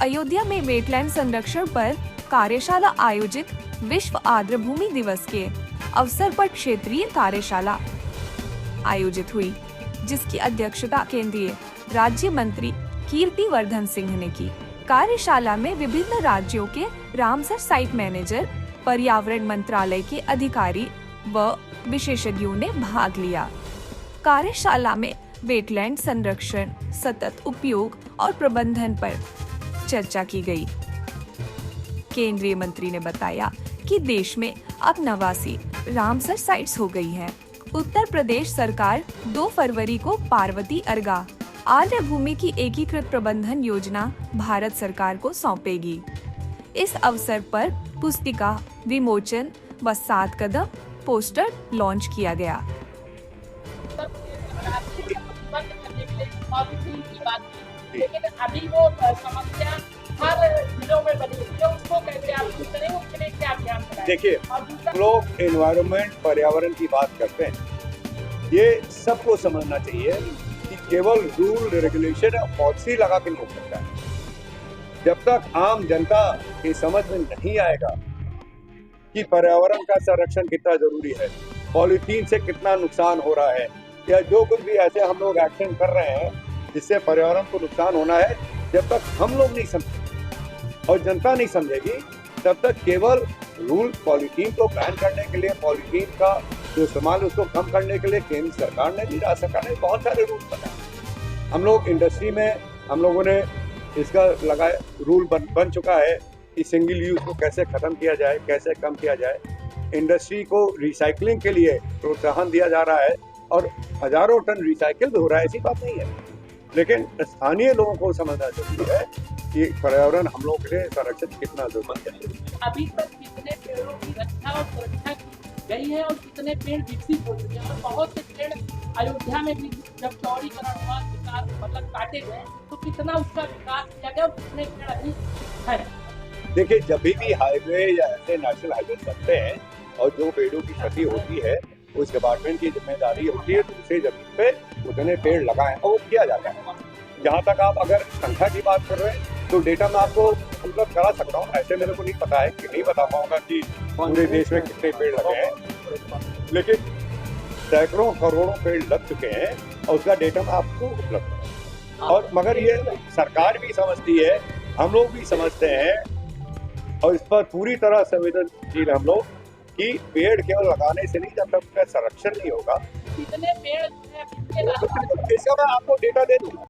अयोध्या में वेटलैंड संरक्षण पर कार्यशाला आयोजित विश्व आर्द्र भूमि दिवस के अवसर पर क्षेत्रीय कार्यशाला आयोजित हुई, जिसकी अध्यक्षता केंद्रीय राज्य मंत्री कीर्तिवर्धन सिंह ने की। कार्यशाला में विभिन्न राज्यों के रामसर साइट मैनेजर, पर्यावरण मंत्रालय के अधिकारी व विशेषज्ञों ने भाग लिया। कार्यशाला में वेटलैंड संरक्षण, सतत उपयोग और प्रबंधन पर चर्चा की गई। केंद्रीय मंत्री ने बताया कि देश में अब 89 रामसर साइट्स हो गई हैं। उत्तर प्रदेश सरकार 2 फरवरी को पार्वती अर्गा आर्द्र भूमि की एकीकृत प्रबंधन योजना भारत सरकार को सौंपेगी। इस अवसर पर पुस्तिका विमोचन व 7 कदम पोस्टर लॉन्च किया गया। लेकिन अभी वो समस्या हर जिलों में बनी हुई है, उसको कैसे आप दूर करें, उसके लिए क्या ध्यान रखें? देखिए, लोग एनवायरनमेंट, पर्यावरण की बात करते हैं, ये सबको समझना चाहिए कि केवल रूल रेगुलेशन और पॉलिसी लगा के नहीं हो सकता है। जब तक आम जनता की समझ में नहीं आएगा कि पर्यावरण का संरक्षण कितना जरूरी है, पॉलीथीन से कितना नुकसान हो रहा है, या जो कुछ भी ऐसे हम लोग एक्शन कर रहे हैं जिससे पर्यावरण को नुकसान होना है, जब तक हम लोग नहीं समझेंगे और जनता नहीं समझेगी, तब तक केवल रूल पॉलीथीन को बैन करने के लिए, पॉलीथीन का जो इस्तेमाल उसको कम करने के लिए केंद्र सरकार ने भी, राज्य सरकार ने बहुत सारे रूल बनाए। हम लोग इंडस्ट्री में हम लोगों ने इसका लगाए रूल बन चुका है कि सिंगल यूज को कैसे खत्म किया जाए, कैसे कम किया जाए। इंडस्ट्री को रिसाइकलिंग के लिए प्रोत्साहन दिया जा रहा है और हजारों टन रिसाइकिल भी हो रहा है, ऐसी बात नहीं है। लेकिन स्थानीय लोगों को समझना जरूरी है कि पर्यावरण हम लोग के लिए संरक्षण कितना जरूरी है। अभी तक कितने पेड़ों की रक्षा और सुरक्षा की गई है और कितने पेड़ विकसित हो चुके हैं, और बहुत से पेड़ अयोध्या में भी जब चौड़ीकरण हुआ, मतलब काटे गए, तो कितना उसका विकास किया गया और कितने पेड़ अभी है? देखिए, जब भी हाईवे या ऐसे नेशनल हाईवे बनते हैं और जो पेड़ों की क्षति होती है, उस डिपार्टमेंट की जिम्मेदारी होती है, तो उसे जमीन पे उतने पेड़ लगाएं और वो किया जाता है। जहाँ तक आप अगर संख्या की बात कर रहे हैं, तो डेटा मैं आपको उपलब्ध करा सकता हूँ। ऐसे मेरे को नहीं पता है, कि नहीं बता पाऊंगा कि पूरे देश में कितने पेड़ लगे हैं, लेकिन सैकड़ों करोड़ों पेड़ लग चुके हैं और उसका डेटा मैं आपको उपलब्ध करूँ। और मगर ये सरकार भी समझती है, हम लोग भी समझते हैं, और इस पर पूरी तरह संवेदनशील हम लोग कि पेड़ केवल लगाने से नहीं, जब तक उसका संरक्षण नहीं होगा। कितने पेड़ इसका मैं आपको डेटा दे दूंगा।